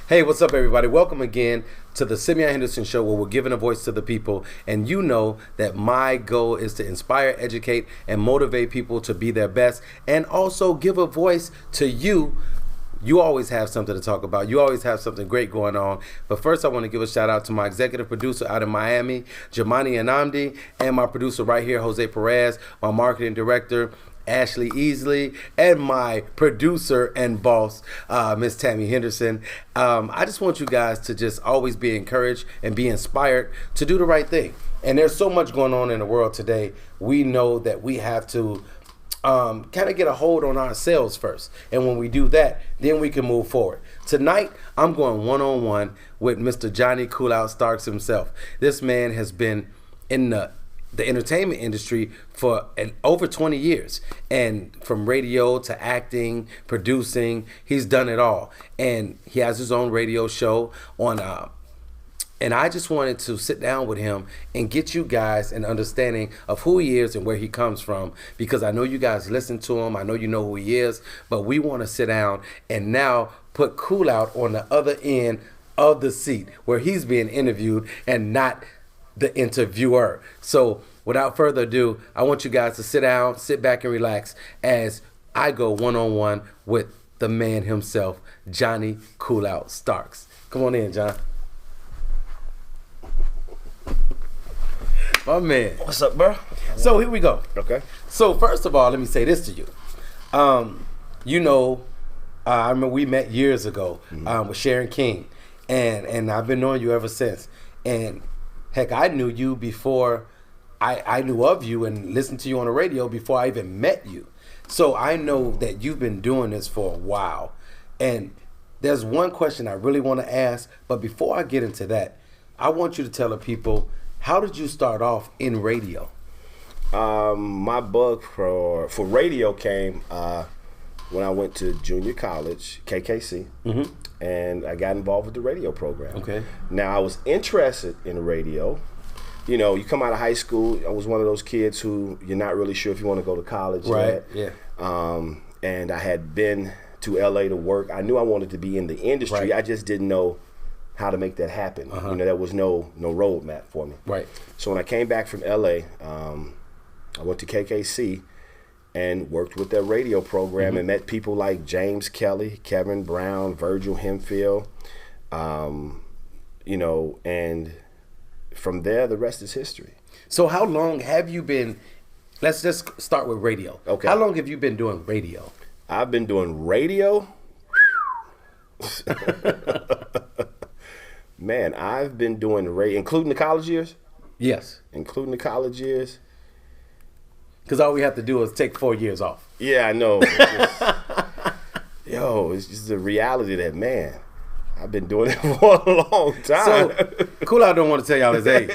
Hey, what's up, everybody? Welcome again to the Simeon Henderson Show, where we're giving a voice to the people. And you know that my goal is to inspire, educate, and motivate people to be their best, and also give a voice to you. You always have something to talk about. You always have something great going on. But first, I want to give a shout out to my executive producer out in Miami, Jamani Anamdi, and my producer right here, Jose Perez, my marketing director, Ashley Easley, and my producer and boss, Miss Tammy Henderson. I just want you guys to just always be encouraged and be inspired to do the right thing. And there's so much going on in the world today. We know that we have to kind of get a hold on ourselves first. And when we do that, then we can move forward. Tonight, I'm going one-on-one with Mr. Johnny Kool Out Starks himself. This man has been in the entertainment industry for over 20 years, and from radio to acting, producing, he's done it all. And he has his own radio show on and I just wanted to sit down with him and get you guys an understanding of who he is and where he comes from, because I know you guys listen to him, I know you know who he is, but we want to sit down and now put Kool Out on the other end of the seat where he's being interviewed and not the interviewer. So without further ado, I want you guys to sit down, sit back and relax as I go one-on-one with the man himself, Johnny Kool Out Starks. Come on in, John. My man. What's up, bro? So here we go. Okay. So first of all, let me say this to you. You know, I remember we met years ago with Sharon King, and I've been knowing you ever since. And heck, I knew you before I knew of you and listened to you on the radio before I even met you. So I know that you've been doing this for a while. And there's one question I really want to ask, but before I get into that, I want you to tell the people, how did you start off in radio? My bug for radio came when I went to junior college, KKC, and I got involved with the radio program. Okay. Now, I was interested in radio. You know, you come out of high school, I was one of those kids who you're not really sure if you want to go to college Right, yet. Yeah. And I had been to LA to work. I knew I wanted to be in the industry. Right. I just didn't know how to make that happen. You know, there was no roadmap for me. Right. So when I came back from LA, I went to KKC and worked with their radio program and met people like James Kelly, Kevin Brown, Virgil Hemphill, you know, and from there, the rest is history. So how long have you been, let's just start with radio. Okay. How long have you been doing radio? I've been doing radio. Man, I've been doing radio, including the college years? Yes. Including the college years? Because all we have to do is take 4 years off. Yeah, I know. It's just the reality that, man, I've been doing it for a long time. So, Kool Out don't want to tell y'all his age.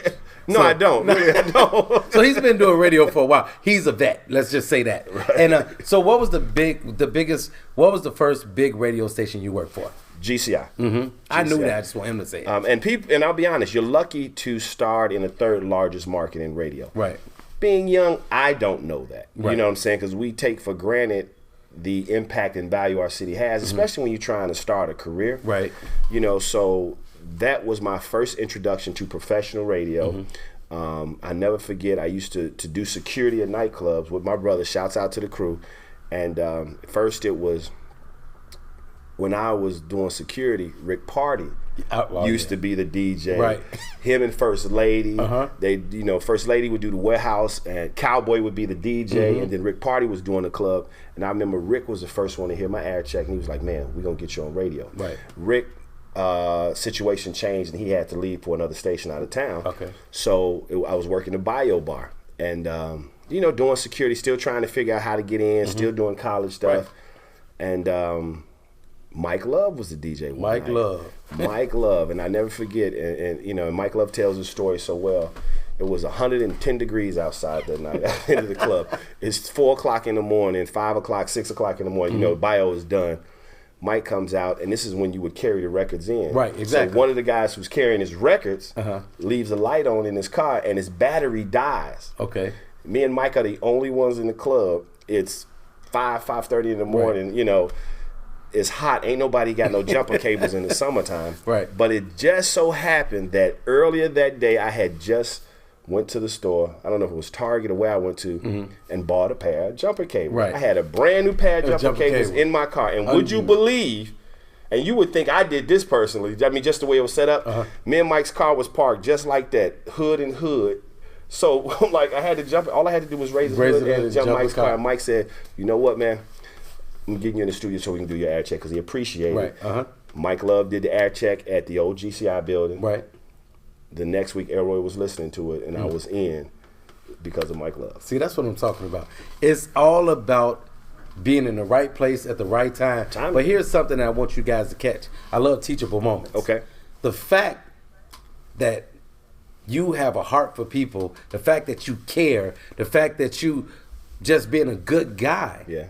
No, I don't. Really, I don't. So he's been doing radio for a while. He's a vet. Let's just say that. Right. And so what was what was the first big radio station you worked for? GCI. GCI. I knew that. I just want him to say it. And I'll be honest, you're lucky to start in the third largest market in radio. Right. Being young, I don't know that. Right. You know what I'm saying? Because we take for granted the impact and value our city has, especially when you're trying to start a career. Right. You know, so that was my first introduction to professional radio. I never forget, I used to do security at nightclubs with my brother. Shouts out to the crew. And first it was, when I was doing security, Rick Party used to be the DJ. Right. Him and First Lady. They, you know, First Lady would do the warehouse, and Cowboy would be the DJ, and then Rick Party was doing the club. And I remember Rick was the first one to hear my ad check, and he was like, "Man, we're gonna get you on radio." Right. Rick, situation changed, and he had to leave for another station out of town. Okay. So I was working the Bio Bar, and you know, doing security, still trying to figure out how to get in, still doing college stuff, and Mike Love was the DJ. Mike Love. Mike Love, and I never forget, and you know, Mike Love tells his story so well. It was 110 degrees outside that night at the end of the club. It's 4 o'clock in the morning, 5 o'clock, 6 o'clock in the morning. You know, Bio is done. Mike comes out, and this is when you would carry the records in. Right, exactly. So one of the guys who's carrying his records leaves a light on in his car, and his battery dies. Okay. Me and Mike are the only ones in the club. It's 5:30 in the morning, you know. it's hot. Ain't nobody got no jumper cables in the summertime. Right. But it just so happened that earlier that day I had just went to the store. I don't know if it was Target or where I went to, and bought a pair of jumper cables. Right. I had a brand new pair of jumper cables in my car. And would you believe, and you would think I did this personally, I mean, just the way it was set up, me and Mike's car was parked just like that, hood and hood. So, like, I had to jump. All I had to do was raise the hood and jump Mike's car. And Mike said, you know what, man? I'm getting you in the studio so we can do your air check because he appreciated it. Mike Love did the air check at the old GCI building. Right. The next week, Elroy was listening to it, and I was in because of Mike Love. See, that's what I'm talking about. It's all about being in the right place at the right time. But here's something that I want you guys to catch. I love teachable moments. Okay. The fact that you have a heart for people, the fact that you care, the fact that you just being a good guy. Yeah.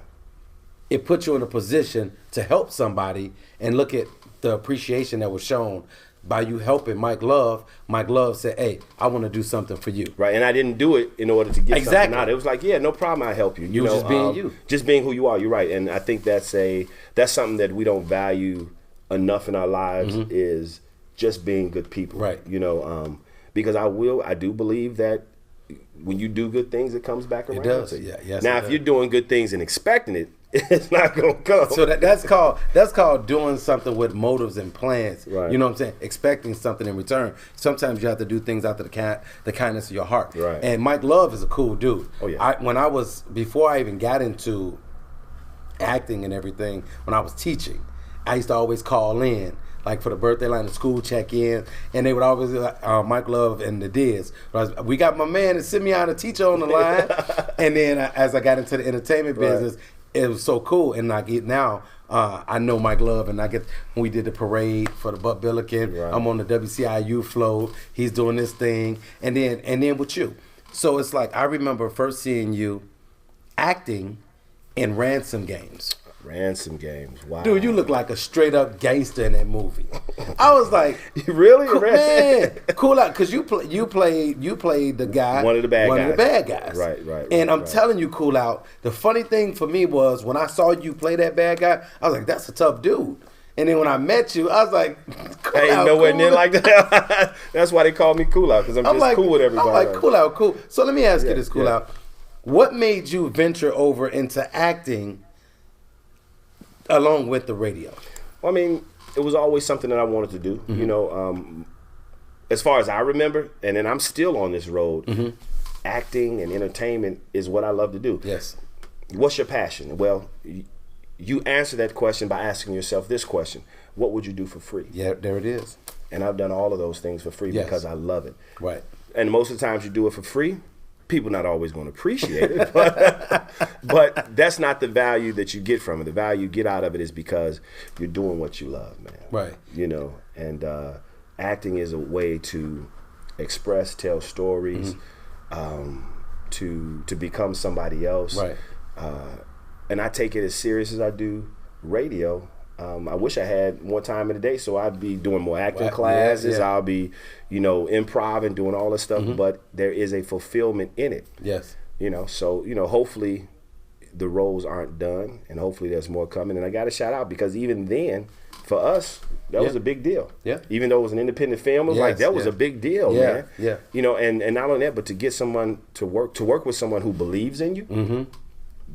It puts you in a position to help somebody, and look at the appreciation that was shown by you helping Mike Love. Mike Love said, hey, I want to do something for you. Right, and I didn't do it in order to get something out. It was like, yeah, no problem, I help you. You know, just being you. Just being who you are, you're right. And I think that's something that we don't value enough in our lives is just being good people. Right. You know, because I do believe that when you do good things, it comes back around. It does, yeah. Yes, now, if you're doing good things and expecting it, it's not gonna come. So that's called doing something with motives and plans. Right. You know what I'm saying? Expecting something in return. Sometimes you have to do things out of the kindness of your heart. Right. And Mike Love is a cool dude. Oh yeah. Before I even got into acting and everything, when I was teaching, I used to always call in, like for the birthday line, the school check-in, and they would always be like, Mike Love and the Diz. We got my man Simeon, a teacher, on the line. And then as I got into the entertainment business, it was so cool. And I get now, I know Mike Love, and I get when we did the parade for the Buck Billiken. Right. I'm on the WCIU float. He's doing this thing, and then with you. So it's like I remember first seeing you acting in Ransom Games. Ransom Games, wow. Dude, you look like a straight up gangster in that movie. I was like, you really? Man, Kool Out, because you played the guy, one of the bad guys. Right. And I'm telling you, Kool Out, the funny thing for me was when I saw you play that bad guy, I was like, that's a tough dude. And then when I met you, I was like, I ain't nowhere near like that. That's why they call me Kool Out, because I'm just like, cool with everybody. I'm like, Kool Out, cool. So let me ask you this, Kool Out. What made you venture over into acting along with the radio? Well, I mean, it was always something that I wanted to do. You know, as far as I remember, and then I'm still on this road, acting and entertainment is what I love to do. Yes. What's your passion? Well, you answer that question by asking yourself this question: what would you do for free? Yeah, there it is. And I've done all of those things for free because I love it. Right. And most of the times you do it for free, people not always going to appreciate it, but that's not the value that you get from it. The value you get out of it is because you're doing what you love, man. Right. You know, and acting is a way to express, tell stories, to become somebody else. Right. And I take it as serious as I do radio. I wish I had more time in the day, so I'd be doing more acting classes. I'll be, improv and doing all this stuff. But there is a fulfillment in it. Yes. So hopefully the roles aren't done, and hopefully there's more coming. And I got to shout out because even then, for us, that was a big deal. Yeah. Even though it was an independent film, it was that was a big deal, man. Yeah. And not only that, but to get someone to work with someone who believes in you.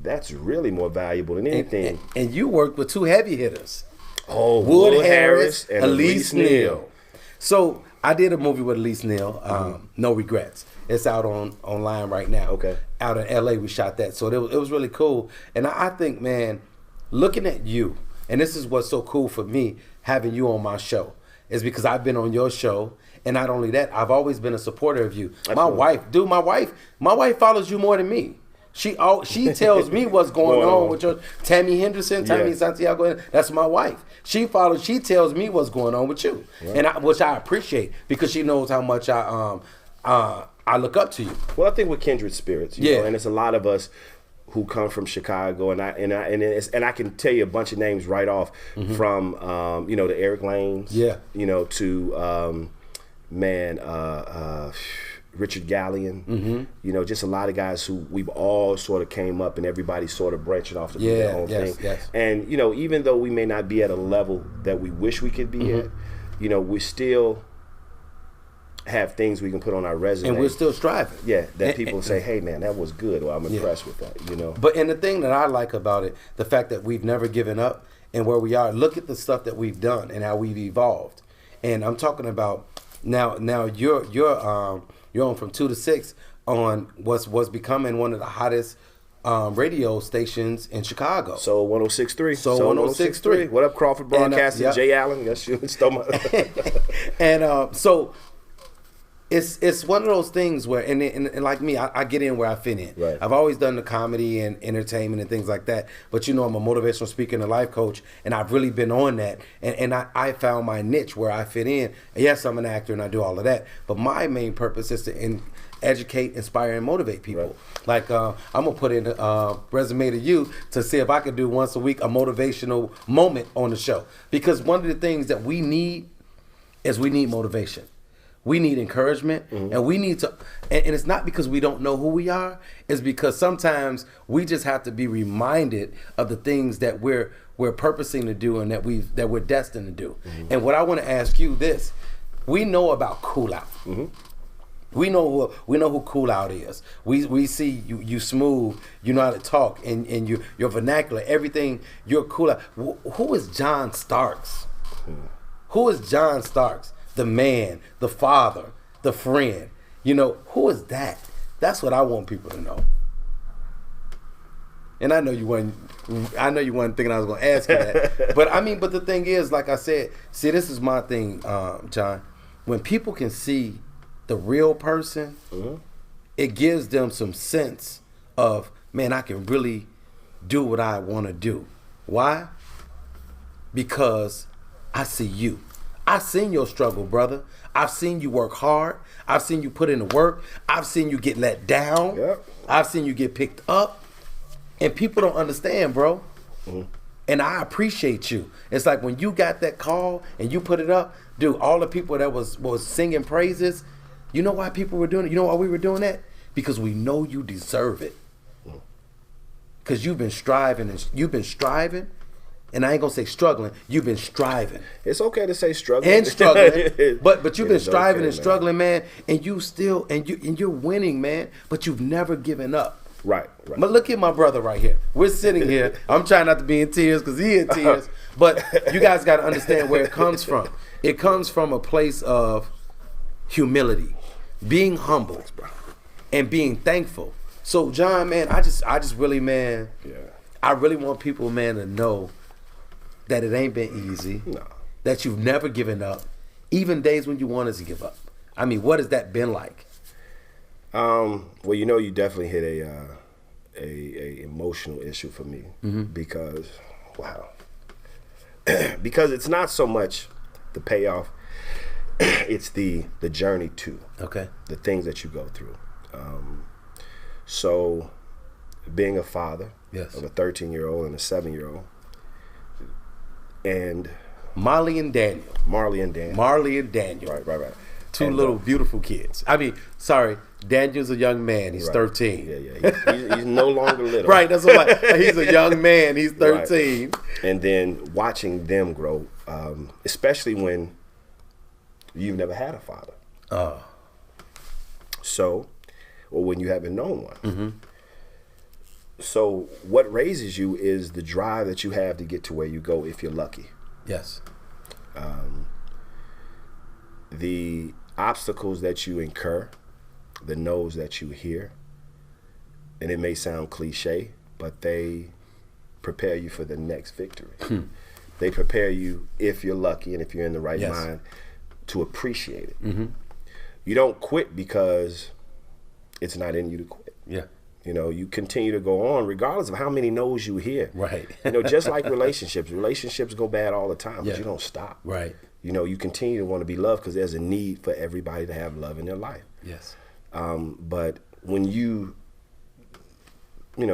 That's really more valuable than anything. And you worked with two heavy hitters. Oh, Wood Harris and Elise Neal. So I did a movie with Elise Neal, No Regrets. It's out online right now. Okay. Out in LA we shot that. So it was really cool. And I think, man, looking at you, and this is what's so cool for me, having you on my show, is because I've been on your show. And not only that, I've always been a supporter of you. Absolutely. My wife follows you more than me. She tells me what's going on with your Tammy Henderson, Santiago. That's my wife. She tells me what's going on with you, which I appreciate because she knows how much I look up to you. Well, I think we're kindred spirits, you know, and it's a lot of us who come from Chicago, and I can tell you a bunch of names right off from the Eric Lanes, to Richard Gallion, Mm-hmm. you know, just a lot of guys who we've all sort of came up and everybody sort of branching off to do their own thing. Yes. And, you know, even though we may not be at a level that we wish we could be Mm-hmm. at, you know, we still have things we can put on our resume. And we're still striving. Yeah, that people say, hey, man, that was good, or I'm impressed with that, you know. But and the thing that I like about it, the fact that we've never given up and where we are, look at the stuff that we've done and how we've evolved. And I'm talking about now you're on from 2 to 6 on what's becoming one of the hottest radio stations in Chicago. So 106.3. So 106.3. What up, Crawford Broadcasting? And, Jay Allen. That's you. And so it's one of those things where, and like me, I get in where I fit in. Right. I've always done the comedy and entertainment and things like that. But, you know, I'm a motivational speaker and a life coach, and I've really been on that. And I found my niche where I fit in. Yes, I'm an actor and I do all of that. But my main purpose is to educate, inspire, and motivate people. Right. Like, I'm going to put in a resume to you to see if I could do once a week a motivational moment on the show. Because one of the things that we need is we need motivation. We need encouragement, and we need to, and it's not because we don't know who we are, it's because sometimes we just have to be reminded of the things that we're purposing to do and that we're destined to do. And what I want to ask you this, we know about Kool Out. We know who Kool Out is. We see you smooth, you know how to talk, and your vernacular, everything, you're Kool Out. Who is John Starks? Who is John Starks? The man, the father, the friend. You know, who is that? That's what I want people to know. And I know you weren't thinking I was gonna ask you that. But the thing is, like I said, see, this is my thing, John. When people can see the real person, it gives them some sense of, man, I can really do what I want to do. Why? Because I see you. I've seen your struggle, brother. I've seen you work hard. I've seen you put in the work. I've seen you get let down. Yep. I've seen you get picked up. And people don't understand, bro. And I appreciate you. It's like when you got that call and you put it up, dude, all the people that was singing praises, you know why people were doing it? You know why we were doing that? Because we know you deserve it. Because you've been striving, and I ain't gonna say struggling. You've been striving. It's okay to say struggling. And struggling, but you've been striving okay, and struggling, man. And you still and you're winning, man. But you've never given up. Right. But look at my brother right here. We're sitting here. I'm trying not to be in tears because he in tears. But you guys got to understand where it comes from. It comes from a place of humility, being humble, and being thankful. So, John, man, I just really, man, I really want people, man, to know that it ain't been easy, that you've never given up, even days when you wanted to give up. I mean, what has that been like? Well, you know, you definitely hit a emotional issue for me because, wow, because it's not so much the payoff, it's the journey to the things that you go through. So, being a father of a 13-year-old and a 7-year-old, and Marley and Daniel. Right. Two little beautiful kids. I mean, sorry, Daniel's a young man. He's 13. Yeah. He's no longer little. Right, that's what he's a young man. He's 13. Right. And then watching them grow, especially when you've never had a father. So, or when you haven't known one. So what raises you is the drive that you have to get to where you go if you're lucky. Yes. The obstacles that you incur, the no's that you hear, and it may sound cliche, but they prepare you for the next victory. They prepare you, if you're lucky and if you're in the right mind, to appreciate it. You don't quit because it's not in you to quit. Yeah. You know, you continue to go on regardless of how many no's you hear. Right. You know, just like relationships go bad all the time, but you don't stop. Right. You know, you continue to want to be loved because there's a need for everybody to have love in their life. Yes. But when you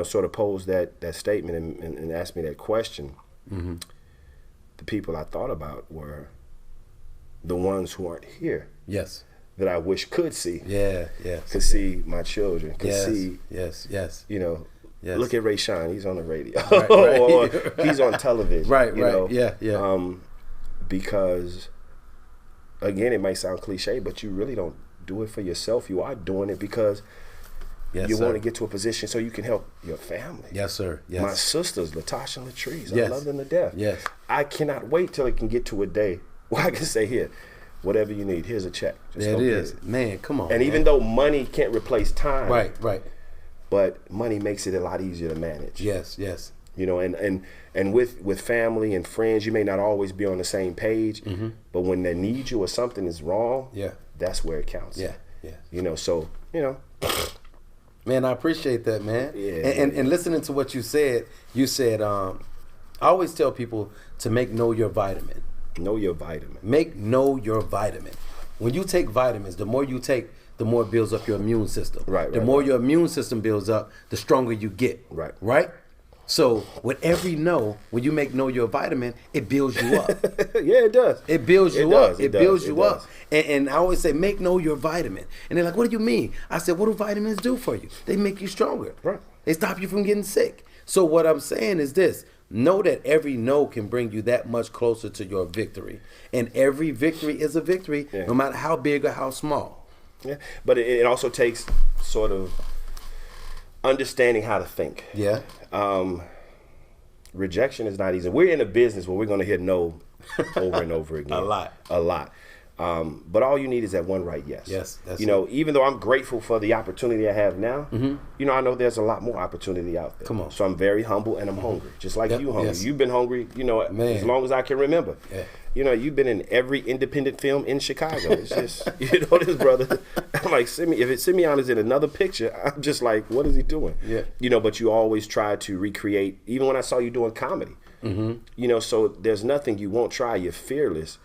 sort of pose that statement and ask me that question, the people I thought about were the ones who aren't here. Yes. that I wish could see. Yeah. Could see my children. Could see. Yes. You know. Yes. Look at Ray Sean. He's on the radio. Right. Or he's on television. Right. You know? Yeah. Because, again, it might sound cliche, but you really don't do it for yourself. You are doing it because you want to get to a position so you can help your family. Yes, sir. Yes. My sisters, Latasha and Latrice, Yes. I love them to death. Yes. I cannot wait till it can get to a day where I can say, here, whatever you need, here's a check. Just There go it get is. Man, come on. And even though money can't replace time. Right. But money makes it a lot easier to manage. Yes. You know, and with family and friends, you may not always be on the same page, but when they need you or something is wrong, that's where it counts. Yeah. You know, so, you know. Man, I appreciate that, man. Yeah. And listening to what you said, I always tell people to know your vitamin. Know your vitamin. Know your vitamin. When you take vitamins, the more you take, the more it builds up your immune system. The more your immune system builds up, the stronger you get. Right? So with every when you know your vitamin, it builds you up. Yeah, it does. It builds you up. It builds you does. up. And I always say, know your vitamin. And they're like, what do you mean? I said, what do vitamins do for you? They make you stronger. Right. They stop you from getting sick. So what I'm saying is this. Know that every no can bring you that much closer to your victory. And every victory is a victory, no matter how big or how small. Yeah, but it also takes sort of understanding how to think. Yeah. Rejection is not easy. We're in a business where we're going to hear no over and over again. A lot. But all you need is that one right yes. Yes. That's even though I'm grateful for the opportunity I have now, you know, I know there's a lot more opportunity out there. Come on. So I'm very humble and I'm hungry, just like you hungry. Yes. You've been hungry, you know, as long as I can remember. Yeah. You know, you've been in every independent film in Chicago. It's just, you know this, brother. I'm like, if Simeon is in another picture, I'm just like, what is he doing? Yeah. You know, but you always try to recreate, even when I saw you doing comedy. You know, so there's nothing you won't try. You're fearless.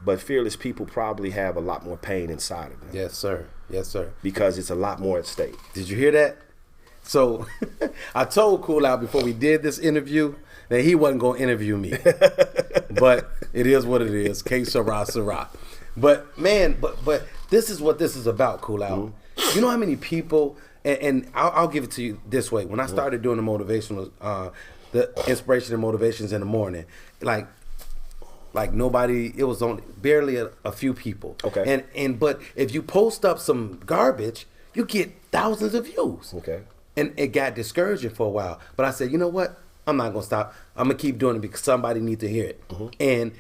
But fearless people probably have a lot more pain inside of them. Yes, sir. Yes, sir. Because it's a lot more at stake. Did you hear that? So I told Kool Out before we did this interview that he wasn't going to interview me. But it is what it is. Que sera, sera. But, man, but this is what this is about, Kool Out. You know how many people, and I'll give it to you this way. When I started doing the motivational, the inspiration and motivations in the morning, like nobody, it was only barely a few people. Okay. But if you post up some garbage, you get thousands of views. Okay. And it got discouraging for a while. But I said, you know what? I'm not going to stop. I'm going to keep doing it because somebody needs to hear it. And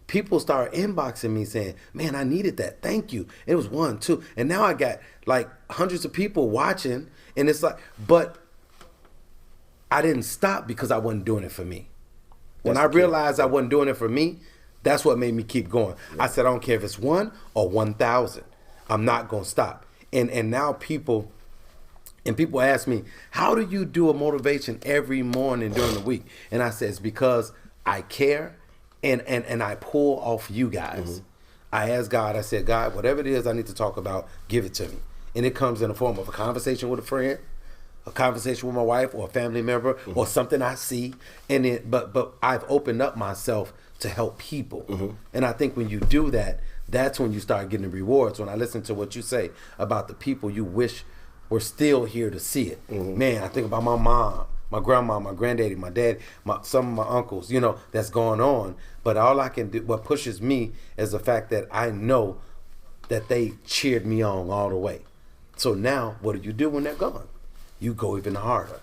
people started inboxing me saying, man, I needed that. Thank you. It was 1, 2. And now I got like hundreds of people watching. And it's like, but I didn't stop because I wasn't doing it for me. When I realized I wasn't doing it for me, that's what made me keep going. I said, I don't care if it's 1 or 1,000. I'm not going to stop. And now people ask me, how do you do a motivation every morning during the week? And I said, it's because I care and I pull off you guys. I asked God, I said, God, whatever it is I need to talk about, give it to me. And it comes in the form of a conversation with a friend, a conversation with my wife or a family member or something I see. And it, but I've opened up myself to help people. And I think when you do that, that's when you start getting rewards. When I listen to what you say about the people you wish were still here to see it. Man, I think about my mom, my grandma, my granddaddy, my dad, some of my uncles, you know, that's going on. But all I can do, what pushes me is the fact that I know that they cheered me on all the way. So now, what do you do when they're gone? You go even harder.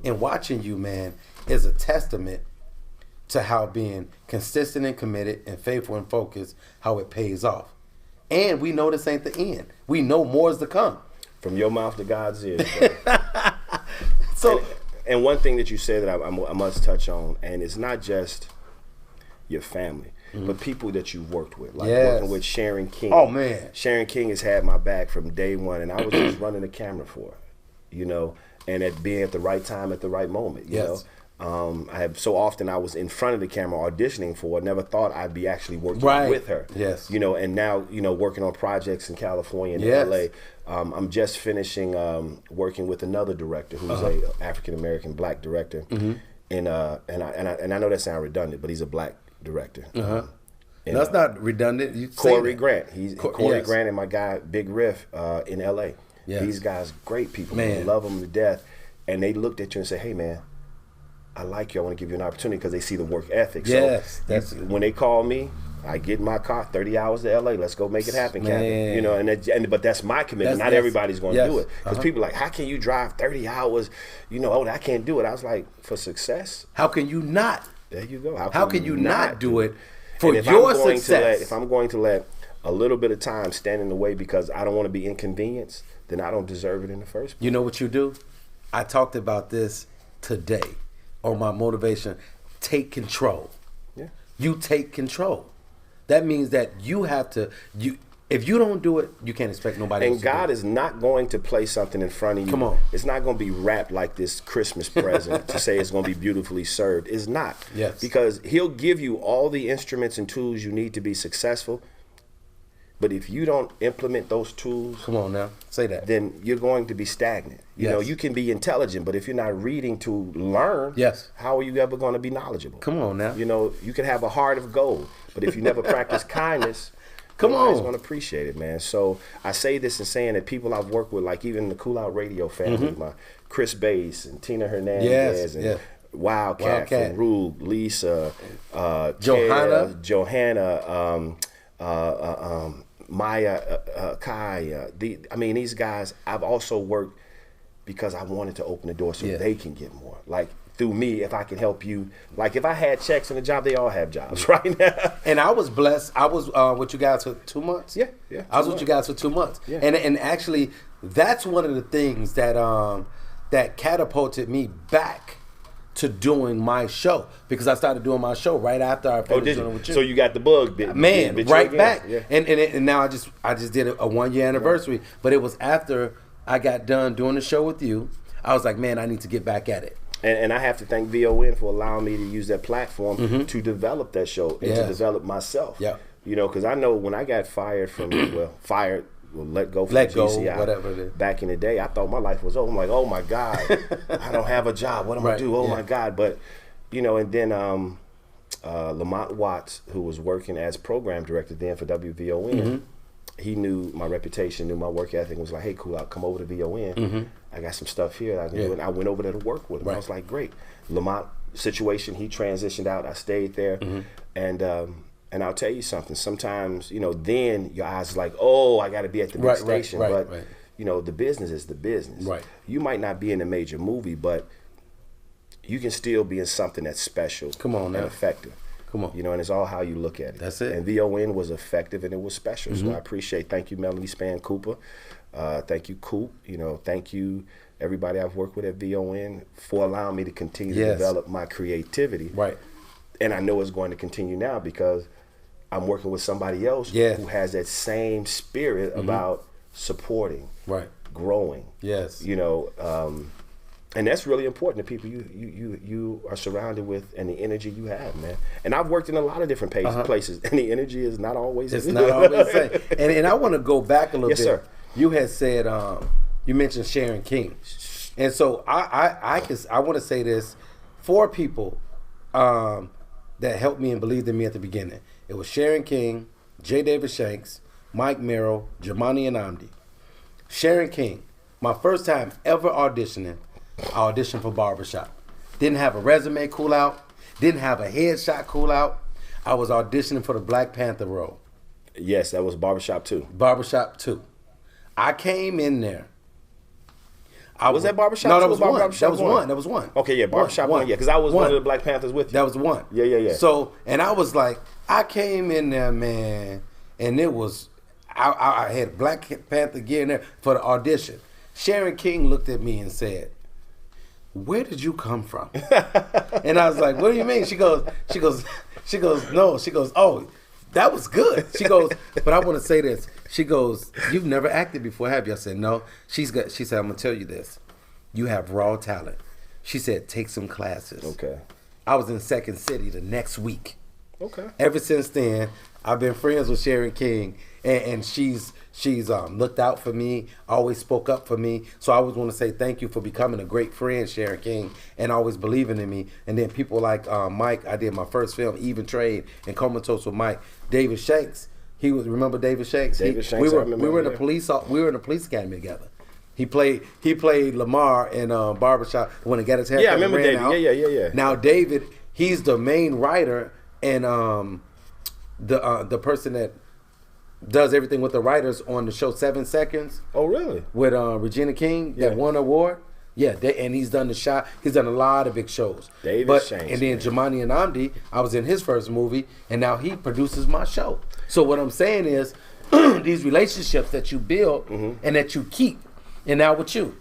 And watching you, man, is a testament to how being consistent and committed and faithful and focused, how it pays off. And we know this ain't the end. We know more is to come. From your mouth to God's ears. And one thing that you said that I must touch on, and it's not just your family, but people that you've worked with. Like working with Sharon King. Oh, man. Sharon King has had my back from day one, and I was just running the camera for her, you know, and being at the right time at the right moment, you know. I have so often I was in front of the camera auditioning for her, never thought I'd be actually working with her. You know, and now, you know, working on projects in California and LA. I'm just finishing working with another director who's a African American black director. And I know that sounds redundant, but he's a black director. And that's not redundant. You Corey Grant. Corey yes. Grant and my guy Big Riff in L.A. Yes. These guys, great people. Man. Love them to death. And they looked at you and said, hey, man, I like you. I want to give you an opportunity because they see the work ethic. Yes. So when they call me, I get in my car, 30 hours to L.A. Let's go make it happen, Captain. You know, but that's my commitment. Not everybody's going to do it. Because people are like, how can you drive 30 hours? You know, oh, I can't do it. I was like, for success. How can you not? There you go. How can you not do it for if your I'm going success? If I'm going to let a little bit of time stand in the way because I don't want to be inconvenienced, then I don't deserve it in the first place. You know what you do? I talked about this today on my motivation. Take control. Yeah. You take control. That means that you have to, if you don't do it, you can't expect nobody else to do it. And God is not going to place something in front of you. Come on. It's not going to be wrapped like this Christmas present to say it's going to be beautifully served. It's not. Yes. Because he'll give you all the instruments and tools you need to be successful. But if you don't implement those tools, come on now, say that. Then you're going to be stagnant. You know, you can be intelligent, but if you're not reading to learn, how are you ever going to be knowledgeable? Come on now. You know, you can have a heart of gold, but if you never practice kindness, come on, nobody's going to appreciate it, man. So I say this in saying that people I've worked with, like even the Kool Out Radio family, my Chris Bass and Tina Hernandez and Wildcat, Farouk, Lisa, Johanna, Maya, Kai, I mean, these guys, I've also worked because I wanted to open the door so they can get more. Like, through me, if I can help you. Like, if I had checks and a job, they all have jobs right now. And I was blessed. I was with you guys for 2 months. Yeah. I was with you guys for 2 months. Yeah. And actually, that's one of the things that that catapulted me back to doing my show, because I started doing my show right after I finished doing it with you. So you got the bug, man, right back. Yeah. And now I just did a 1 year anniversary, but it was after I got done doing the show with you. I was like, man, I need to get back at it. And I have to thank VON for allowing me to use that platform to develop that show and to develop myself. Yeah. You know, because I know when I got fired from let go from GCI, whatever it is. Back in the day, I thought my life was over. I'm like, oh my God, I don't have a job. What am I gonna do? Oh my God. But, you know, and then Lamont Watts, who was working as program director then for WVON, he knew my reputation, knew my work ethic, and was like, hey, Kool Out, come over to VON. I got some stuff here that I can do. And I went over there to work with him. I was like, great. Lamont situation, he transitioned out. I stayed there. And I'll tell you something. Sometimes, you know, then your eyes are like, oh, I got to be at the big station. But, you know, the business is the business. Right. You might not be in a major movie, but you can still be in something that's special and effective. Come on. You know, and it's all how you look at it. That's it. And VON was effective and it was special. So I appreciate, thank you, Melanie Span Cooper. Thank you, Coop. You know, thank you, everybody I've worked with at VON for allowing me to continue to develop my creativity. Right. And I know it's going to continue now because I'm working with somebody else who has that same spirit about supporting, growing. You know, and that's really important to people you are surrounded with and the energy you have, man. And I've worked in a lot of different places, and the energy is not always it's not always the same. And I want to go back a little bit. Yes, sir. You had said you mentioned Sharon King, and so I want to say this: 4 people that helped me and believed in me at the beginning. It was Sharon King, J. David Shanks, Mike Merrill, Jamani Anamdi. Sharon King, my first time ever auditioning, I auditioned for Barbershop. Didn't have a resume, Kool Out. Didn't have a headshot, Kool Out. I was auditioning for the Black Panther role. Yes, that was Barbershop 2. Barbershop 2. I came in there. Was that Barbershop? No, that was one. That was one. Okay, yeah, Barbershop 1. Yeah, because I was one of the Black Panthers with you. That was one. Yeah. So, and I was like, I came in there, man, and it was, I had Black Panther gear in there for the audition. Sharon King looked at me and said, where did you come from? And I was like, what do you mean? She goes, no. She goes, oh, that was good. She goes, but I want to say this. She goes, you've never acted before, have you? I said, no. She said, I'm going to tell you this. You have raw talent. She said, take some classes. Okay. I was in Second City the next week. Okay. Ever since then, I've been friends with Sharon King, and she's looked out for me, always spoke up for me. So I always want to say thank you for becoming a great friend, Sharon King, and always believing in me. And then people like Mike, I did my first film, Even Trade, and Comatose with Mike. David Shanks, remember David Shanks? Shanks, we were in the police academy together. He played Lamar in Barbershop when he got his hair. Yeah, I remember David. Out. Yeah. Now David, he's the main writer and the person that does everything with the writers on the show 7 Seconds. Oh, really? With Regina King that won an award. Yeah, and he's done he's done a lot of big shows. David Shanks. And then Jamani Anamdi, I was in his first movie, and now he produces my show. So what I'm saying is, these relationships that you build and that you keep, and now with you,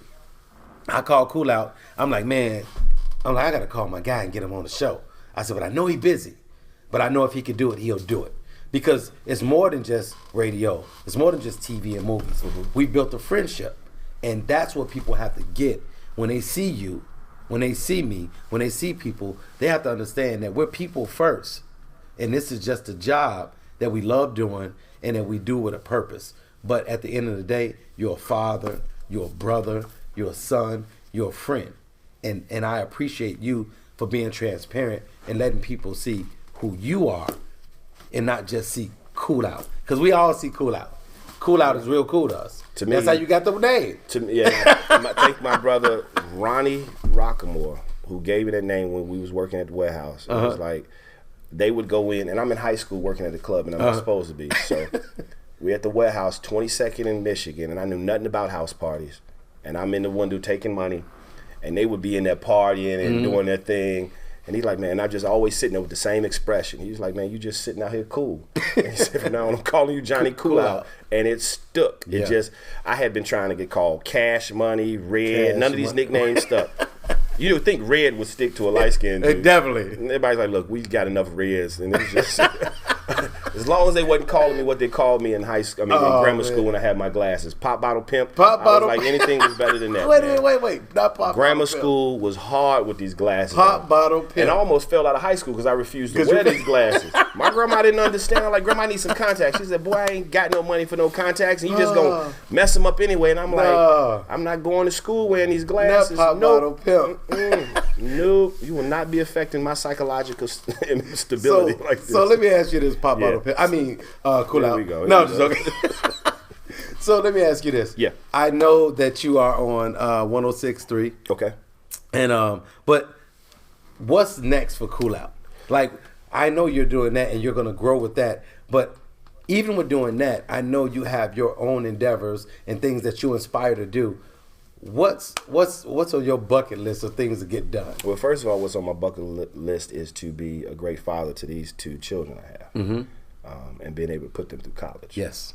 I call Kool Out. I'm like, I got to call my guy and get him on the show. I said, but I know he's busy, but I know if he can do it, he'll do it. Because it's more than just radio. It's more than just TV and movies. We built a friendship. And that's what people have to get when they see you, when they see me, when they see people. They have to understand that we're people first. And this is just a job that we love doing and that we do with a purpose. But at the end of the day, you're a father, you're a brother, you're a son, you're a friend. And I appreciate you for being transparent and letting people see who you are. And not just see Kool Out. Because we all see Kool Out. Kool Out is real cool to us. To me, that's how you got the name. To me, yeah. Thank my brother Ronnie Rockamore, who gave me that name when we was working at the warehouse. It was like, they would go in, and I'm in high school working at the club, and I'm not supposed to be. So we at the warehouse, 22nd in Michigan, and I knew nothing about house parties. And I'm in the window taking money, and they would be in there partying and doing their thing. And he's like, man, I'm just always sitting there with the same expression. He's like, man, you just sitting out here cool. And he said, from now on, I'm calling you Johnny Kool Out. And it stuck. I had been trying to get called Cash Money, Red, none of these nicknames stuck. You would think Red would stick to a light-skinned dude. Definitely. And everybody's like, look, we've got enough Reds. And it's just, as long as they wasn't calling me what they called me in high school, in grammar school when I had my glasses. Pop Bottle Pimp. Like anything was better than that. Wait. Not Pop Grammar school was hard with these glasses. Pop Bottle Pimp. And I almost fell out of high school because I refused to wear these glasses. My grandma didn't understand. I'm like, Grandma, I need some contacts. She said, boy, I ain't got no money for no contacts. And you just going to mess them up anyway. And I'm like, I'm not going to school wearing these glasses. Not Pop Bottle Pimp. No, you will not be affecting my psychological stability like this. So let me ask you this, Pop Bottle Pimp. I mean, Kool Out. Here we go. No, just okay. So let me ask you this. Yeah. I know that you are on 106.3. Okay. And but what's next for Kool Out? Like, I know you're doing that and you're gonna grow with that, but even with doing that, I know you have your own endeavors and things that you aspire to do. What's on your bucket list of things to get done? Well, first of all, what's on my bucket list is to be a great father to these 2 children I have, and being able to put them through college. Yes.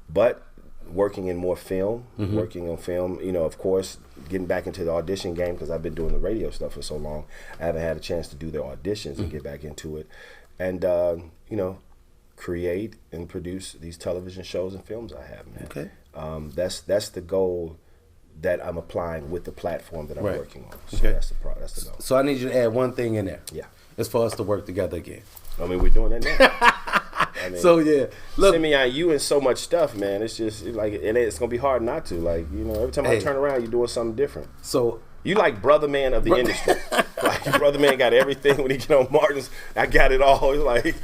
But working in more film, working on film, of course, getting back into the audition game because I've been doing the radio stuff for so long. I haven't had a chance to do the auditions and get back into it. And, create and produce these television shows and films I have, man. Okay. That's the goal that I'm applying with the platform that I'm working on. So Okay. that's the goal. So I need you to add one thing in there. Yeah. It's for us to work together again. I mean, we're doing that now. So yeah, look, Simeon, you in so much stuff, man. It's just like, and it's gonna be hard not to. Like, every time I turn around, you're doing something different. So you like brother man of the industry. Like, brother man got everything. When he get on Martin's, I got it all. It's like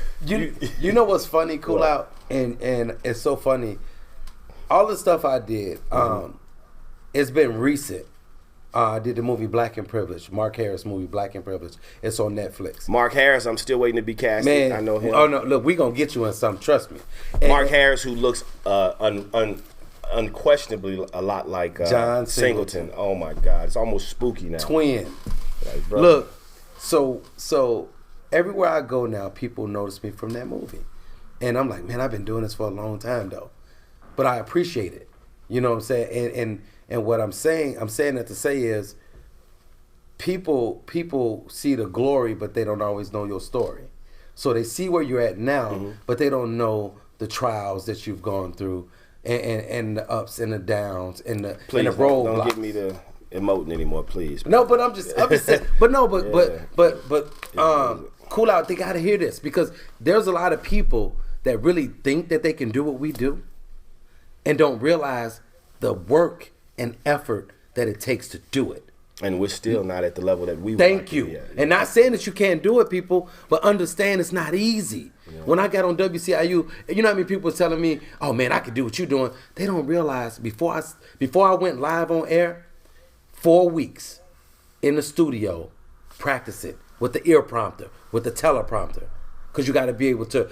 you know what's funny, Kool Out, and it's so funny. All the stuff I did, it's been recent. I did the movie Black and Privilege, Mark Harris movie Black and Privilege. It's on Netflix. Mark Harris, I'm still waiting to be casted. Man, I know him. Oh no, look, we gonna get you in something. Trust me. Mark Harris, who looks unquestionably a lot like John Singleton. Oh my God, it's almost spooky now. Twin. Like, look, so everywhere I go now, people notice me from that movie, and I'm like, man, I've been doing this for a long time though, but I appreciate it. You know what I'm saying? And what I'm saying that to say is, people see the glory, but they don't always know your story. So they see where you're at now, but they don't know the trials that you've gone through, and the ups and the downs and the roadblocks. Don't get me to emoting anymore, please. No, but I'm just saying. But no, but Kool Out, they gotta hear this because there's a lot of people that really think that they can do what we do and don't realize the work and effort that it takes to do it. And we're still not at the level that we Thank you. And not saying that you can't do it, people, but understand it's not easy. Yeah. When I got on WCIU, you know how many people was telling me, oh man, I could do what you're doing. They don't realize before I went live on air, 4 weeks in the studio practicing with the ear prompter, with the teleprompter. Because you got to be able to,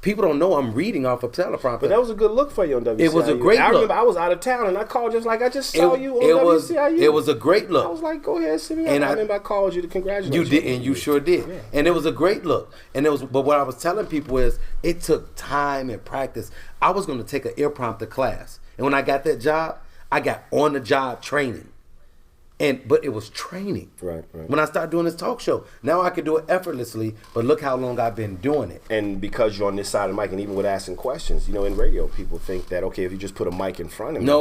people don't know I'm reading off a teleprompter. But that was a good look for you on WCIU. It was a great look. I remember I was out of town and I called just like I just saw you on WCIU. It was a great look. I was like, go ahead, Simeon. And I remember I called you to congratulate you. You did, and you sure did. Yeah. And it was a great look. And but what I was telling people is it took time and practice. I was going to take an ear prompter class. And when I got that job, I got on the job training. But it was training. Right. When I started doing this talk show, now I can do it effortlessly, but look how long I've been doing it. And because you're on this side of the mic, and even with asking questions, you know, in radio, people think that, okay, if you just put a mic in front of me,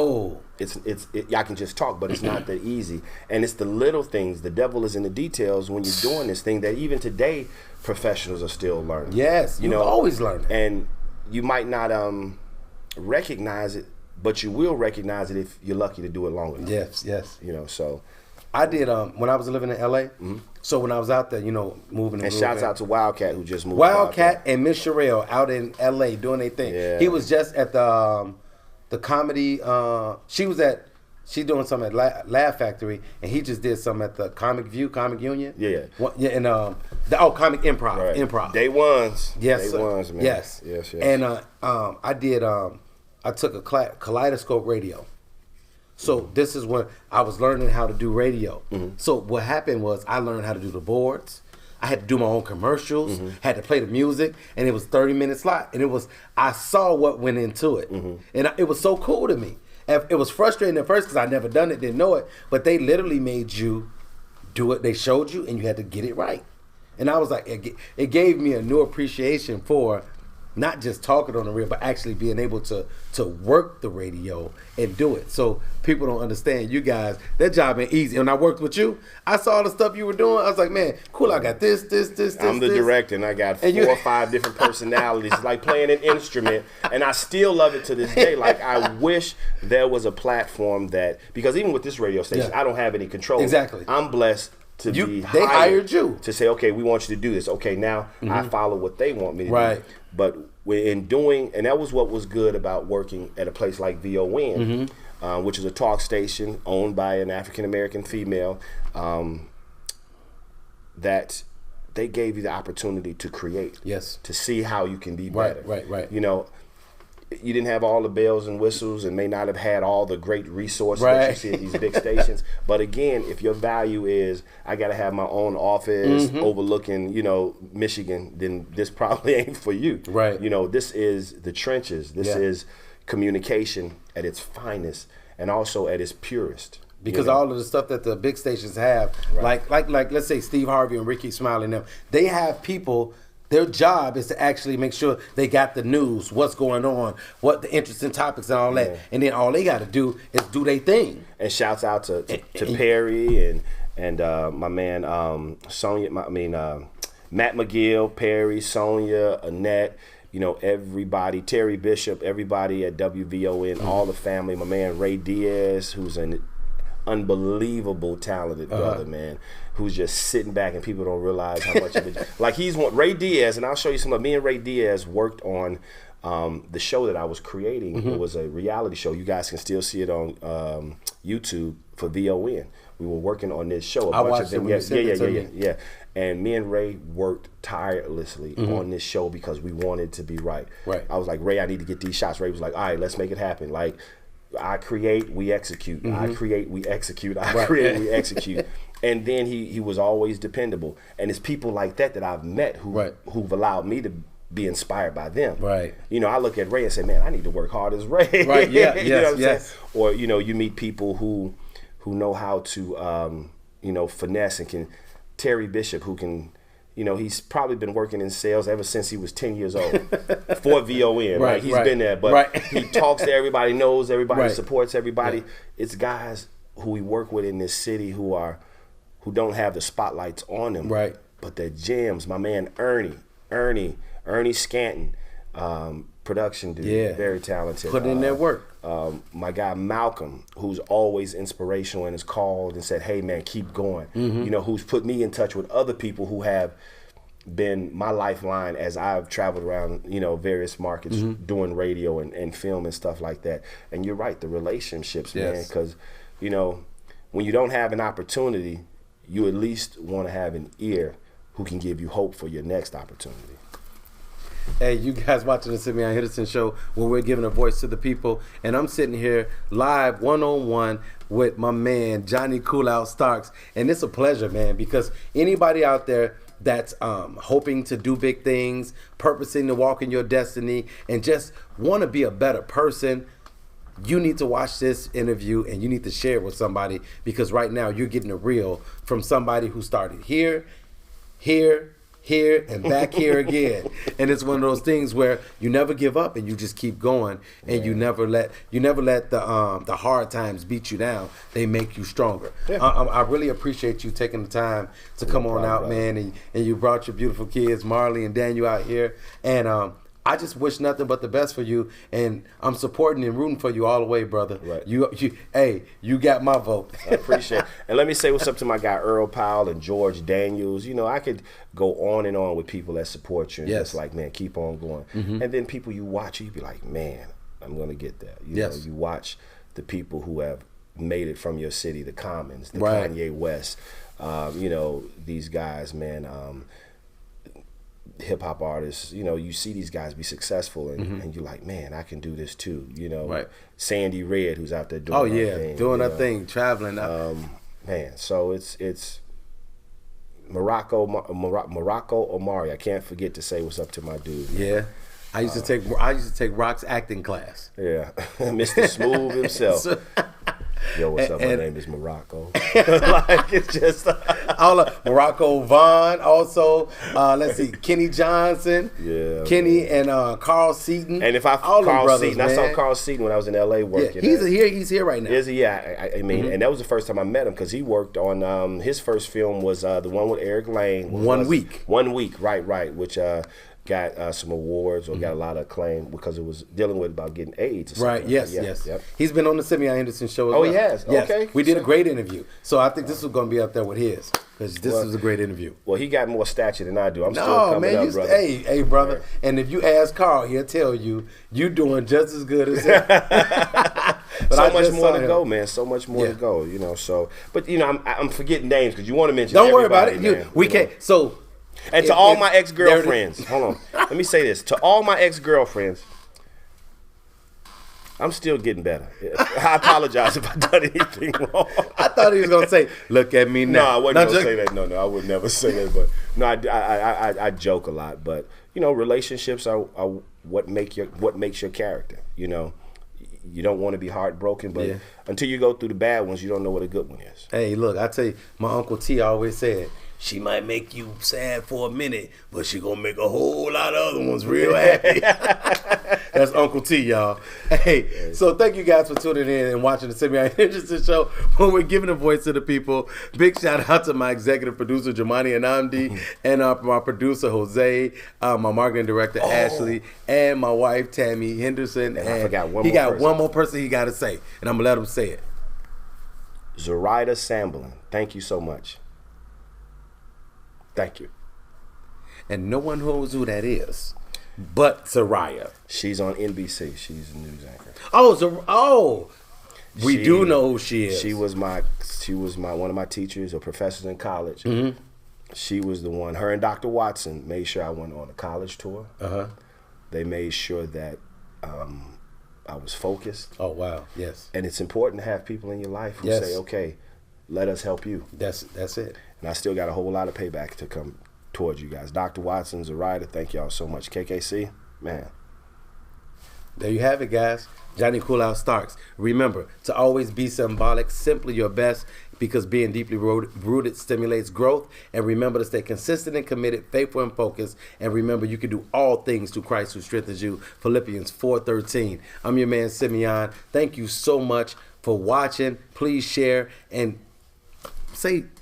I can just talk, but it's not that easy. And it's the little things. The devil is in the details when you're doing this thing that even today, professionals are still learning. Yes, you know, always learning. And you might not recognize it, but you will recognize it if you're lucky to do it long enough. Yes. You know, so. I did, when I was living in L.A., so when I was out there, you know, moving. And shouts out to Wildcat who just moved. Wildcat and Miss Sherelle out in L.A. doing their thing. Yeah. He was just at the comedy, she's doing something at Laugh Factory, and he just did something at the Comic Union. Yeah. And Comic Improv. Right. Improv. Day ones. Yes. Day ones, man. Yes. And I took a Kaleidoscope Radio. So this is when I was learning how to do radio. So what happened was I learned how to do the boards. I had to do my own commercials, had to play the music, and it was 30-minute slot. And I saw what went into it. And it was so cool to me. And it was frustrating at first because I never done it, didn't know it. But they literally made you do it. They showed you, and you had to get it right. And I was like, it gave me a new appreciation for not just talking on the radio, but actually being able to work the radio and do it. So people don't understand. You guys, that job ain't easy. When I worked with you, I saw the stuff you were doing. I was like, man, cool, I got this. I'm the director, and I got 4 or 5 different personalities. It's like playing an instrument, and I still love it to this day. Like, I wish there was a platform that, because even with this radio station, I don't have any control. Exactly. I'm blessed to be hired. They hired you. To say, okay, we want you to do this. Okay, now I follow what they want me to do. But in doing, and that was what was good about working at a place like VON, which is a talk station owned by an African-American female, that they gave you the opportunity to create. Yes. To see how you can be better. Right. You know, you didn't have all the bells and whistles and may not have had all the great resources that you see at these big stations. But again, if your value is, I got to have my own office overlooking, you know, Michigan, then this probably ain't for you. Right. You know, this is the trenches. This is communication at its finest and also at its purest. Because all of the stuff that the big stations have, like let's say Steve Harvey and Ricky Smiley and them, they have people. Their job is to actually make sure they got the news, what's going on, what the interesting topics and all that. And then all they got to do is do their thing. And shouts out to Perry and my man Sonia, Matt McGill, Perry, Sonia, Annette, you know, everybody, Terry Bishop, everybody at WVON, all the family, my man Ray Diaz, who's an unbelievable talented brother, man, who's just sitting back and people don't realize how much of it. Like Ray Diaz, and I'll show you some of me and Ray Diaz worked on the show that I was creating. It was a reality show. You guys can still see it on YouTube for VON. We were working on this show. I watched it. Yeah. And me and Ray worked tirelessly on this show because we wanted to be right. I was like, Ray, I need to get these shots. Ray was like, all right, let's make it happen. Like, I create, we execute. I create, we execute. I create, we execute. And then he was always dependable. And it's people like that I've met who've allowed me to be inspired by them. You know, I look at Ray and say, man, I need to work hard as Ray. You know what I'm saying? Or, you know, you meet people who know how to, you know, finesse and can. Terry Bishop, who can, you know, he's probably been working in sales ever since he was 10 years old for VON. Right? He's been there, but he talks to everybody, knows everybody, supports everybody. It's guys who we work with in this city who don't have the spotlights on them. But they're gems. My man Ernie Scanton, Production dude, Yeah. very talented. Putting in their work. My guy Malcolm, who's always inspirational and has called and said, "Hey man, keep going." You know, who's put me in touch with other people who have been my lifeline as I've traveled around, you know, various markets doing radio and film and stuff like that. And you're right, the relationships, man, because, you know, when you don't have an opportunity, you at least want to have an ear who can give you hope for your next opportunity. Hey, you guys watching the Simeon Henderson Show, where we're giving a voice to the people, and I'm sitting here live one-on-one with my man Johnny Kool Out Starks, and it's a pleasure, man, because anybody out there that's hoping to do big things, purposing to walk in your destiny, and just want to be a better person, you need to watch this interview and you need to share it with somebody, because right now you're getting a reel from somebody who started here, and back here again. And it's one of those things where you never give up and you just keep going, and you never let the hard times beat you down. They make you stronger. I really appreciate you taking the time to come on out, man, and you brought your beautiful kids, Marley and Daniel, out here, and I just wish nothing but the best for you, and I'm supporting and rooting for you all the way, brother. Right. You got my vote. I appreciate it. And let me say what's up to my guy Earl Powell and George Daniels. You know, I could go on and on with people that support you, and it's like, man, keep on going. And then people you watch, you be like, man, I'm going to get that. You know, you watch the people who have made it from your city, the Commons, the Kanye West, you know, these guys, man, hip-hop artists, you know, you see these guys be successful, and you're like, man, I can do this too, you know. Sandy Red, who's out there doing her thing, doing her thing, traveling. Man, so it's Morocco Omari. I can't forget to say what's up to my dude, man. Yeah, I used to take Rock's acting class. Yeah, Mr. Smooth himself. Yo, what's up? My name is Morocco. Like, it's just all of Morocco Vaughn. Also, let's see, Kenny Johnson. Yeah, Kenny and Carl Seaton. And if I Carl Seaton, I saw Carl Seaton when I was in LA working. Yeah, he's here right now. Is he? Yeah, I mean, and that was the first time I met him, because he worked on his first film was the one with Eric Lane. One Week, right, which got some awards or got a lot of acclaim because it was dealing with about getting AIDS. Or something. Right. Yes. Yep. He's been on the Simeon Henderson Show as well. Oh, he has. Yes. Okay. We did a great interview, so I think this is going to be up there with his, because this was a great interview. Well, he got more stature than I do. I'm still coming up, brother. Hey, brother. Right. And if you ask Carl, he'll tell you doing just as good as him. So much more to go, man. So much more to go. You know. So, but you know, I'm forgetting names because you want to mention. Don't worry about it. Man, we can't. So. And to all my ex-girlfriends, hold on. Let me say this. To all my ex-girlfriends, I'm still getting better. I apologize if I've done anything wrong. I thought he was going to say, look at me now. No, I wasn't going to say that. No, I would never say that. But no, I joke a lot. But, you know, relationships are what makes your character, you know. You don't want to be heartbroken, but until you go through the bad ones, you don't know what a good one is. Hey, look, I tell you, my Uncle T always said, she might make you sad for a minute, but she gonna make a whole lot of other ones real happy. That's Uncle T, y'all. Hey, so thank you guys for tuning in and watching the Simeon Henderson Show, where we're giving a voice to the people. Big shout out to my executive producer, Jamani Anamdi, and my producer, Jose, my marketing director, Ashley, and my wife, Tammy Henderson. And I forgot one more person. He got one more person he got to say, and I'm going to let him say it. Zoraida Samblin, thank you so much. Thank you. And no one knows who that is, but Soraya. She's on NBC. She's a news anchor. We do know who she is. She was my one of my teachers or professors in college. She was the one. Her and Dr. Watson made sure I went on a college tour. They made sure that I was focused. Oh wow, yes. And it's important to have people in your life who say, "Okay, let us help you." That's it. And I still got a whole lot of payback to come towards you guys. Dr. Watson, Zoraida, thank y'all so much. KKC, man. There you have it, guys. Johnny Kool Out Starks. Remember to always be symbolic, simply your best, because being deeply rooted stimulates growth. And remember to stay consistent and committed, faithful and focused. And remember, you can do all things through Christ who strengthens you. Philippians 4:13. I'm your man, Simeon. Thank you so much for watching. Please share and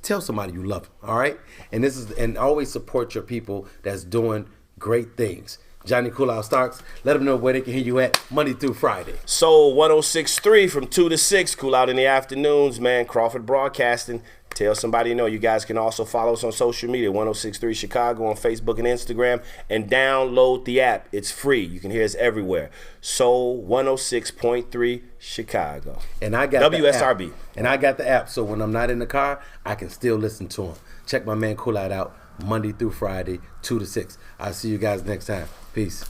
tell somebody you love them, all right? And always support your people that's doing great things. Johnny Kool Out Starks. Let them know where they can hear you at Monday through Friday. Soul 106.3 from 2 to 6. Kool Out in the afternoons, man. Crawford Broadcasting. Tell somebody you know. You guys can also follow us on social media, 106.3 Chicago on Facebook and Instagram, and download the app. It's free. You can hear us everywhere. Soul 106.3 Chicago. And I got WSRB. And I got the app, so when I'm not in the car, I can still listen to him. Check my man Kool Out Monday through Friday, 2 to 6. I'll see you guys next time. Peace.